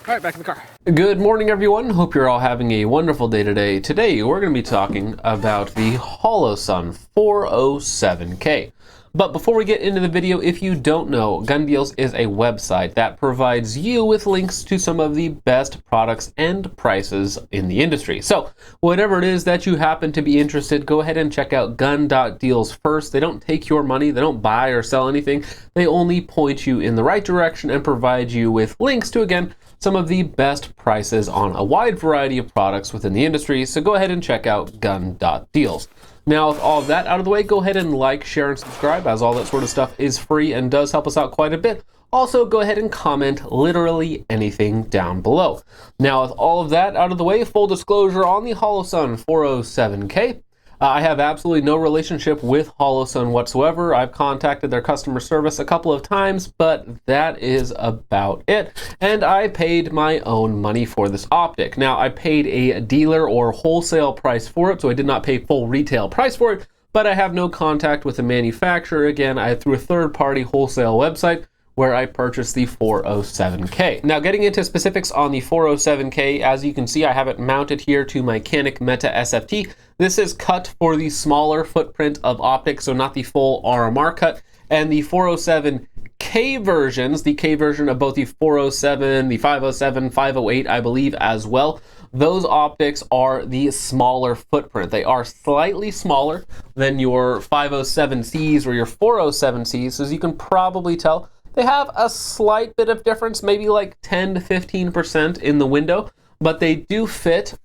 All right, back in the car. Good morning, everyone. Hope you're all having a wonderful day today. Today, we're going to be talking about the Holosun 407K. But before we get into the video, if you don't know, Gun Deals is a website that provides you with links to some of the best products and prices in the industry. So whatever it is that you happen to be interested, go ahead and check out gun.deals first. They don't take your money, they don't buy or sell anything. They only point you in the right direction and provide you with links to, again, some of the best prices on a wide variety of products within the industry. So go ahead and check out gun.deals. Now, with all of that out of the way, go ahead and like, share, and subscribe, as all that sort of stuff is free and does help us out quite a bit. Also, go ahead and comment literally anything down below. Now, with all of that out of the way, full disclosure on the Holosun 407K. I have absolutely no relationship with Holosun whatsoever. I've contacted their customer service a couple of times, but that is about it. And I paid my own money for this optic. Now, I paid a dealer or wholesale price for it, so I did not pay full retail price for it, but I have no contact with the manufacturer. Again, I through a third-party wholesale website where I purchased the 407K. Now, getting into specifics on the 407K, as you can see, I have it mounted here to my Canik Meta SFT. This is cut for the smaller footprint of optics, so not the full RMR cut. And the 407K versions, the K version of both the 407, the 507, 508, I believe as well, those optics are the smaller footprint. They are slightly smaller than your 507Cs or your 407Cs, as you can probably tell. They have a slight bit of difference, maybe like 10 to 15% in the window, but they do fit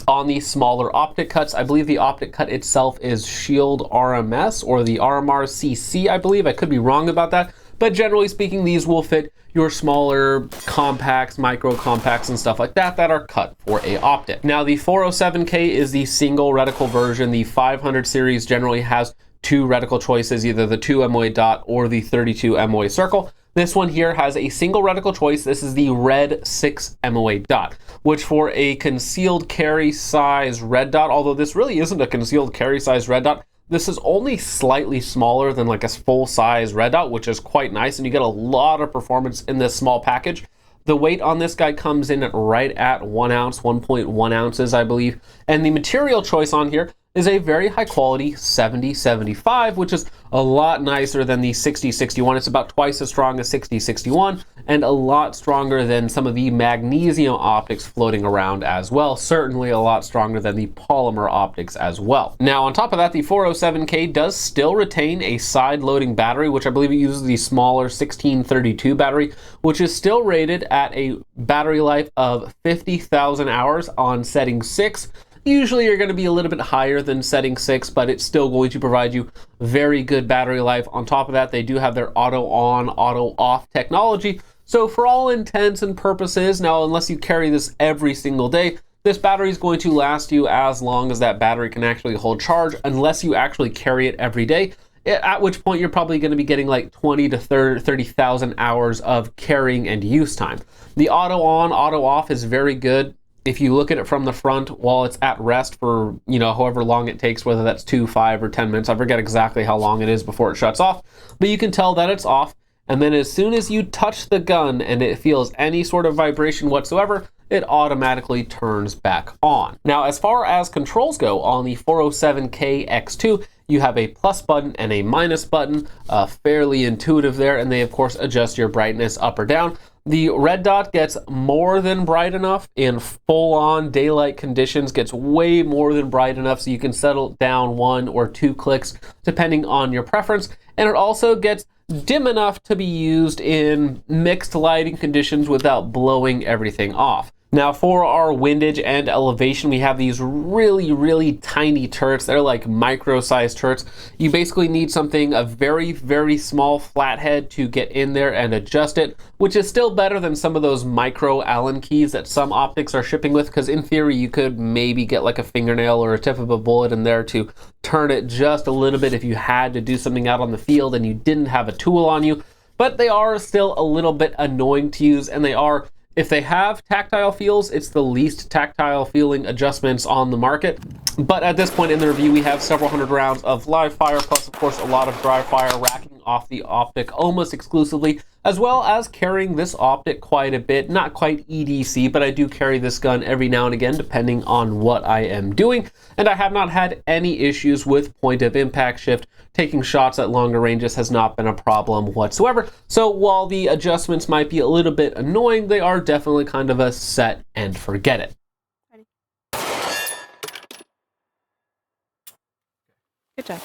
on the smaller optic cuts. I believe the optic cut itself is Shield RMS or the RMR CC, I believe. I could be wrong about that, but generally speaking, these will fit your smaller compacts, micro compacts, and stuff like that that are cut for a optic. Now, the 407K is the single reticle version. The 500 series generally has two reticle choices, either the 2 MOA Dot or the 32 MOA Circle. This one here has a single reticle choice. This is the Red 6 MOA Dot, which for a concealed carry size red dot, although this really isn't a concealed carry size red dot, this is only slightly smaller than like a full size red dot, which is quite nice, and you get a lot of performance in this small package. The weight on this guy comes in at right at 1 ounce, 1.1 ounces, I believe. And the material choice on here is a very high quality 70-75, which is a lot nicer than the 60-61. It's about twice as strong as 60-61 and a lot stronger than some of the magnesium optics floating around as well. Certainly a lot stronger than the polymer optics as well. Now, on top of that, the 407K does still retain a side loading battery, which I believe it uses the smaller 1632 battery, which is still rated at a battery life of 50,000 hours on setting 6. Usually you're going to be a little bit higher than setting 6, but it's still going to provide you very good battery life. On top of that, they do have their auto on, auto off technology. So for all intents and purposes, now unless you carry this every single day, this battery is going to last you as long as that battery can actually hold charge, unless you actually carry it every day, at which point you're probably going to be getting like 20 to 30,000 hours of carrying and use time. The auto on, auto off is very good. If you look at it from the front while it's at rest for, however long it takes, whether that's 2, 5, or 10 minutes, I forget exactly how long it is before it shuts off, but you can tell that it's off. And then as soon as you touch the gun and it feels any sort of vibration whatsoever, it automatically turns back on. Now, as far as controls go on the 407K-X2, you have a plus button and a minus button, fairly intuitive there, and they of course adjust your brightness up or down. The red dot gets more than bright enough in full-on daylight conditions, gets way more than bright enough so you can settle down 1 or 2 clicks depending on your preference, and it also gets dim enough to be used in mixed lighting conditions without blowing everything off. Now, for our windage and elevation, we have these really, really tiny turrets. They're like micro-sized turrets. You basically need something, a very, very small flathead to get in there and adjust it, which is still better than some of those micro Allen keys that some optics are shipping with, because in theory, you could maybe get like a fingernail or a tip of a bullet in there to turn it just a little bit if you had to do something out on the field and you didn't have a tool on you. But they are still a little bit annoying to use, and they are, if they have tactile feels, it's the least tactile feeling adjustments on the market. But at this point in the review, we have several hundred rounds of live fire, plus of course a lot of dry fire racking off the optic almost exclusively. as well as carrying this optic quite a bit. Not quite EDC, but I do carry this gun every now and again depending on what I am doing, and I have not had any issues with point of impact shift. Taking shots at longer ranges has not been a problem whatsoever. So while the adjustments might be a little bit annoying, they are definitely kind of a set and forget it. Ready. Good job.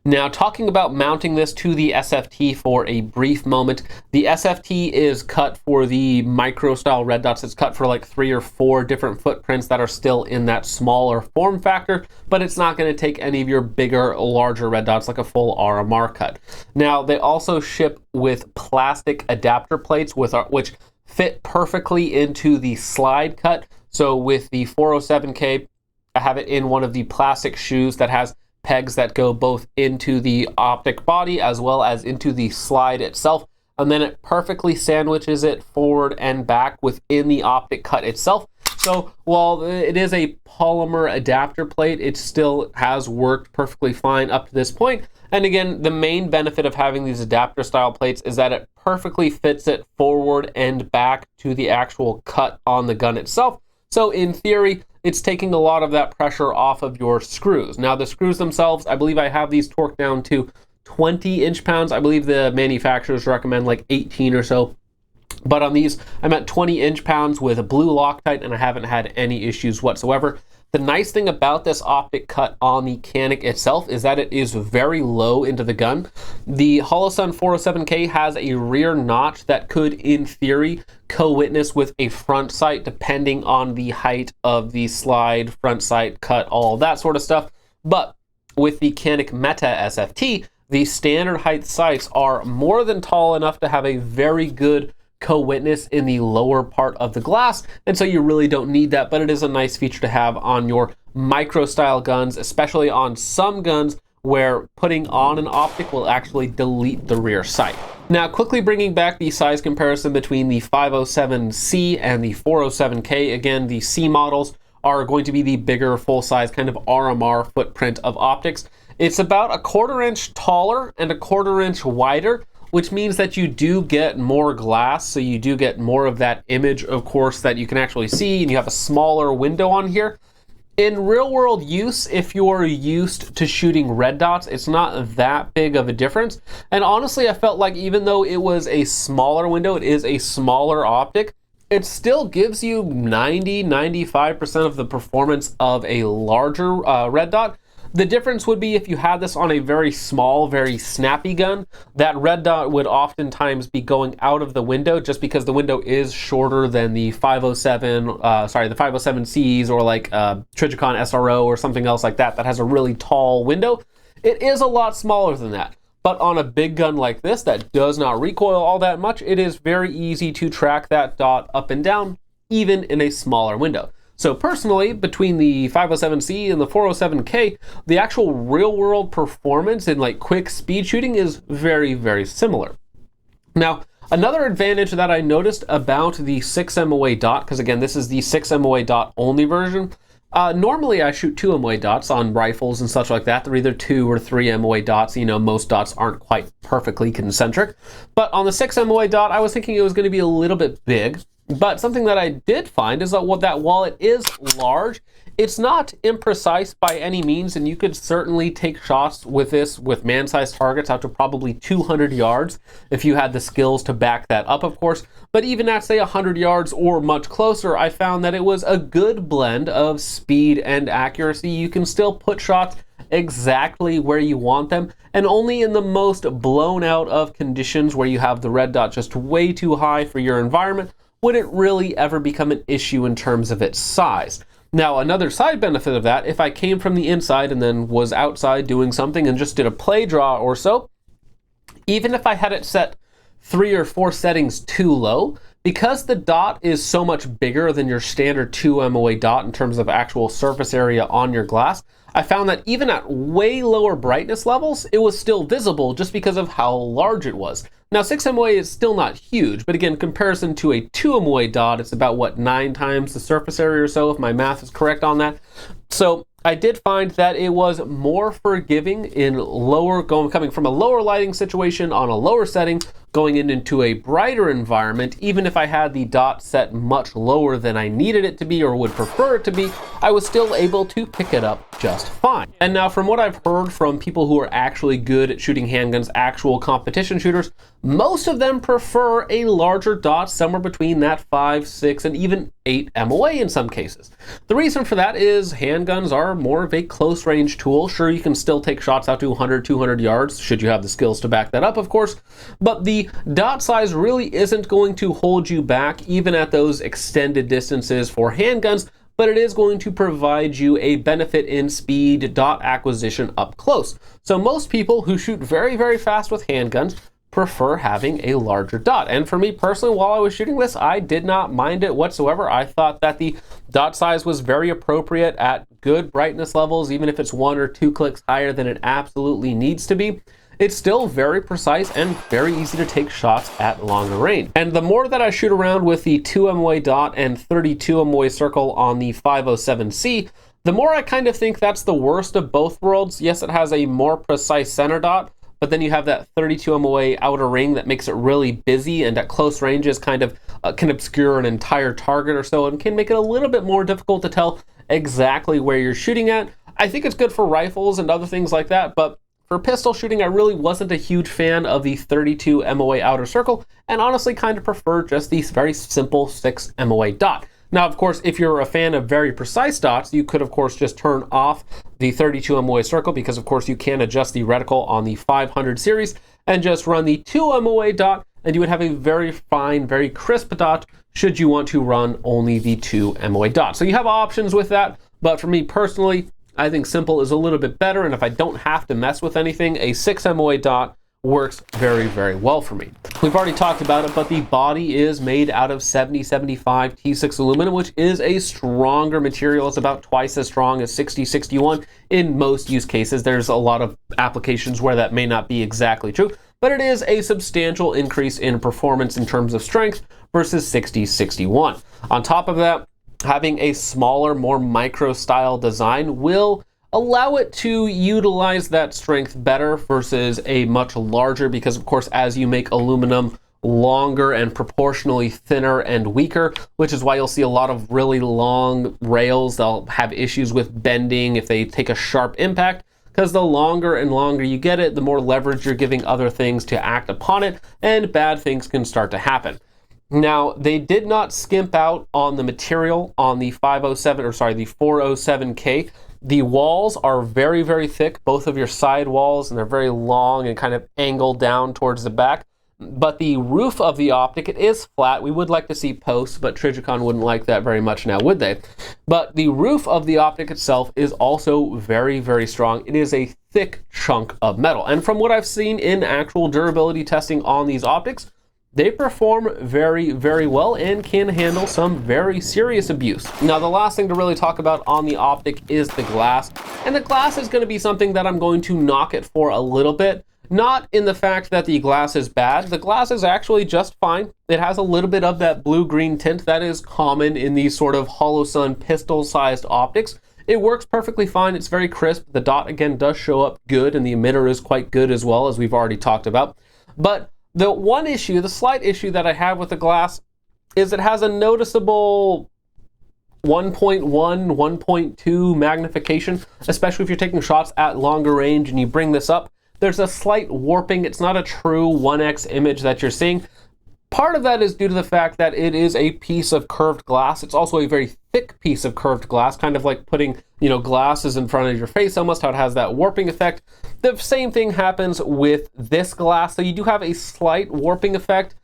Now, talking about mounting this to the SFT for a brief moment, the SFT is cut for the micro style red dots. It's cut for like 3 or 4 different footprints that are still in that smaller form factor, but it's not going to take any of your bigger, larger red dots like a full RMR cut. Now, they also ship with plastic adapter plates which fit perfectly into the slide cut. So with the 407K, I have it in one of the plastic shoes that has pegs that go both into the optic body as well as into the slide itself, and then it perfectly sandwiches it forward and back within the optic cut itself. So while it is a polymer adapter plate, it still has worked perfectly fine up to this point. And again, the main benefit of having these adapter style plates is that it perfectly fits it forward and back to the actual cut on the gun itself. So in theory, it's taking a lot of that pressure off of your screws. Now the screws themselves, I believe I have these torqued down to 20 inch-pounds. I believe the manufacturers recommend like 18 or so. But on these, I'm at 20 inch-pounds with a blue Loctite, and I haven't had any issues whatsoever. The nice thing about this optic cut on the Canik itself is that it is very low into the gun. The Holosun 407K has a rear notch that could, in theory, co-witness with a front sight, depending on the height of the slide, front sight, cut, all that sort of stuff. But with the Canik Meta SFT, the standard height sights are more than tall enough to have a very good co-witness in the lower part of the glass, and so you really don't need that, but it is a nice feature to have on your micro style guns, especially on some guns where putting on an optic will actually delete the rear sight. Now, quickly bringing back the size comparison between the 507C and the 407K. Again, the C models are going to be the bigger full-size kind of RMR footprint of optics. It's about a 1/4 inch taller and a 1/4 inch wider, which means that you do get more glass, so you do get more of that image, of course, that you can actually see, and you have a smaller window on here. In real world use, if you're used to shooting red dots, it's not that big of a difference. And honestly, I felt like even though it was a smaller window, it is a smaller optic, it still gives you 90–95% of the performance of a larger red dot. The difference would be if you had this on a very small, very snappy gun, that red dot would oftentimes be going out of the window just because the window is shorter than the 507Cs or like Trijicon SRO or something else like that that has a really tall window. It is a lot smaller than that. But on a big gun like this that does not recoil all that much, it is very easy to track that dot up and down, even in a smaller window. So personally, between the 507C and the 407K, the actual real-world performance in like quick speed shooting is very, very similar. Now, another advantage that I noticed about the 6 MOA Dot, because again, this is the 6 MOA Dot only version. Normally I shoot 2 MOA dots on rifles and such like that. They're either 2 or 3 MOA dots. You know, most dots aren't quite perfectly concentric. But on the 6 MOA Dot, I was thinking it was going to be a little bit big. But something that I did find is that while it is large, it's not imprecise by any means, and you could certainly take shots with this with man-sized targets out to probably 200 yards if you had the skills to back that up, of course. But even at, say, 100 yards or much closer, I found that it was a good blend of speed and accuracy. You can still put shots exactly where you want them, and only in the most blown out of conditions where you have the red dot just way too high for your environment would it really ever become an issue in terms of its size. Now, another side benefit of that, if I came from the inside and then was outside doing something and just did a play draw or so, even if I had it set 3 or 4 settings too low, because the dot is so much bigger than your standard 2 MOA dot in terms of actual surface area on your glass, I found that even at way lower brightness levels, it was still visible just because of how large it was. Now, 6 MOA is still not huge, but again, in comparison to a 2 MOA dot, it's about, what, 9 times the surface area or so, if my math is correct on that. So I did find that it was more forgiving in coming from a lower lighting situation on a lower setting going into a brighter environment, even if I had the dot set much lower than I needed it to be or would prefer it to be, I was still able to pick it up just fine. And now from what I've heard from people who are actually good at shooting handguns, actual competition shooters, most of them prefer a larger dot, somewhere between that 5, 6, and even 8 MOA in some cases. The reason for that is handguns are more of a close range tool. Sure, you can still take shots out to 100, 200 yards, should you have the skills to back that up, of course, but the dot size really isn't going to hold you back even at those extended distances for handguns, but it is going to provide you a benefit in speed dot acquisition up close. So most people who shoot very, very fast with handguns prefer having a larger dot. And for me personally, while I was shooting this, I did not mind it whatsoever. I thought that the dot size was very appropriate at good brightness levels, even if it's 1 or 2 clicks higher than it absolutely needs to be. It's still very precise and very easy to take shots at longer range. And the more that I shoot around with the 2 MOA dot and 32 MOA circle on the 507C, the more I kind of think that's the worst of both worlds. Yes, it has a more precise center dot, but then you have that 32 MOA outer ring that makes it really busy and at close ranges kind of can obscure an entire target or so and can make it a little bit more difficult to tell exactly where you're shooting at. I think it's good for rifles and other things like that, but for pistol shooting, I really wasn't a huge fan of the 32 MOA outer circle and honestly kind of prefer just the very simple 6 MOA dot. Now, of course, if you're a fan of very precise dots, you could, of course, just turn off the 32 MOA circle because, of course, you can adjust the reticle on the 500 series and just run the 2 MOA dot, and you would have a very fine, very crisp dot should you want to run only the 2 MOA dot. So you have options with that, but for me personally, I think simple is a little bit better, and if I don't have to mess with anything, a 6 MOA dot works very, very well for me. We've already talked about it, but the body is made out of 7075 T6 aluminum, which is a stronger material. It's about twice as strong as 6061 in most use cases. There's a lot of applications where that may not be exactly true, but it is a substantial increase in performance in terms of strength versus 6061. On top of that, having a smaller, more micro style design will allow it to utilize that strength better versus a much larger, because of course as you make aluminum longer and proportionally thinner and weaker, which is why you'll see a lot of really long rails, they'll have issues with bending if they take a sharp impact, because the longer and longer you get it, the more leverage you're giving other things to act upon it, and bad things can start to happen. Now, they did not skimp out on the material on the 407K. The walls are very, very thick, both of your side walls, and they're very long and kind of angled down towards the back. But the roof of the optic, it is flat. We would like to see posts, but Trijicon wouldn't like that very much now, would they? But the roof of the optic itself is also very, very strong. It is a thick chunk of metal. And from what I've seen in actual durability testing on these optics, they perform very, very well and can handle some very serious abuse. Now, the last thing to really talk about on the optic is the glass. And the glass is going to be something that I'm going to knock it for a little bit. Not in the fact that the glass is bad. The glass is actually just fine. It has a little bit of that blue-green tint that is common in these sort of Holosun pistol-sized optics. It works perfectly fine. It's very crisp. The dot, again, does show up good, and the emitter is quite good as well, as we've already talked about. But the one issue, the slight issue that I have with the glass is it has a noticeable 1.1, 1.2 magnification, especially if you're taking shots at longer range and you bring this up. There's a slight warping. It's not a true 1x image that you're seeing. Part of that is due to the fact that it is a piece of curved glass. It's also a very thick piece of curved glass, kind of like putting, glasses in front of your face, almost how it has that warping effect. The same thing happens with this glass. So you do have a slight warping effect.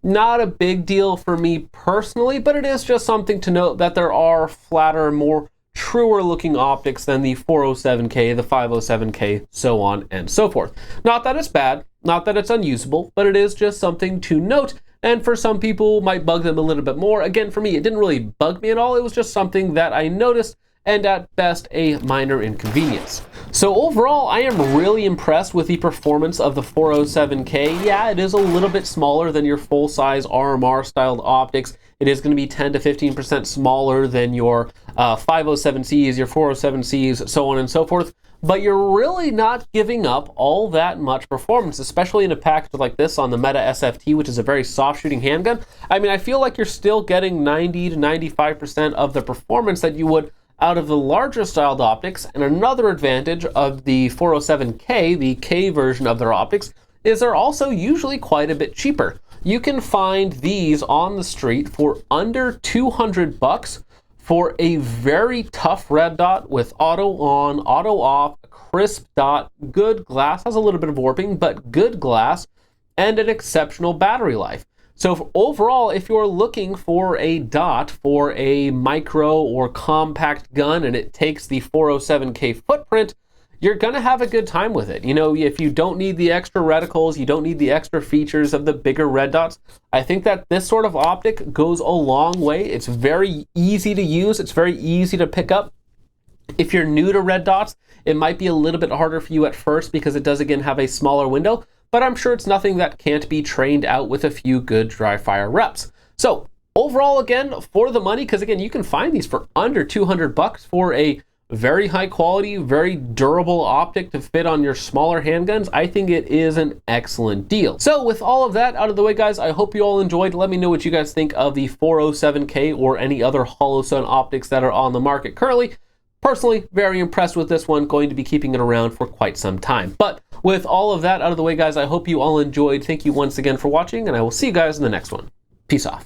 Not a big deal for me personally, but it is just something to note that there are flatter, more truer looking optics than the 407K, the 507K, so on and so forth. Not that it's bad, not that it's unusable, but it is just something to note. And for some people, might bug them a little bit more. Again, for me, it didn't really bug me at all. It was just something that I noticed, and at best, a minor inconvenience. So overall, I am really impressed with the performance of the 407K. Yeah, it is a little bit smaller than your full-size RMR styled optics. It is going to be 10 to 15% smaller than your 507Cs, your 407Cs, so on and so forth. but you're really not giving up all that much performance, especially in a package like this on the Meta SFT, which is a very soft shooting handgun. I mean, I feel like you're still getting 90 to 95% of the performance that you would out of the larger styled optics. And another advantage of the 407K, the K version of their optics, is they're also usually quite a bit cheaper. You can find these on the street for under 200 bucks for a very tough red dot with auto on, auto off, crisp dot, good glass, has a little bit of warping, but good glass, and an exceptional battery life. So overall, if you're looking for a dot for a micro or compact gun and it takes the 407K footprint, you're gonna have a good time with it. You know, if you don't need the extra reticles, you don't need the extra features of the bigger red dots, I think that this sort of optic goes a long way. It's very easy to use, it's very easy to pick up. If you're new to red dots, it might be a little bit harder for you at first because it does again have a smaller window, but I'm sure it's nothing that can't be trained out with a few good dry fire reps. So overall, again, for the money, because again, you can find these for under 200 bucks for a very high quality, very durable optic to fit on your smaller handguns. I think it is an excellent deal. So with all of that out of the way, guys, I hope you all enjoyed. Let me know what you guys think of the 407K or any other Holosun optics that are on the market currently. Personally, very impressed with this one, going to be keeping it around for quite some time. But with all of that out of the way, guys, I hope you all enjoyed. Thank you once again for watching, and I will see you guys in the next one. Peace off.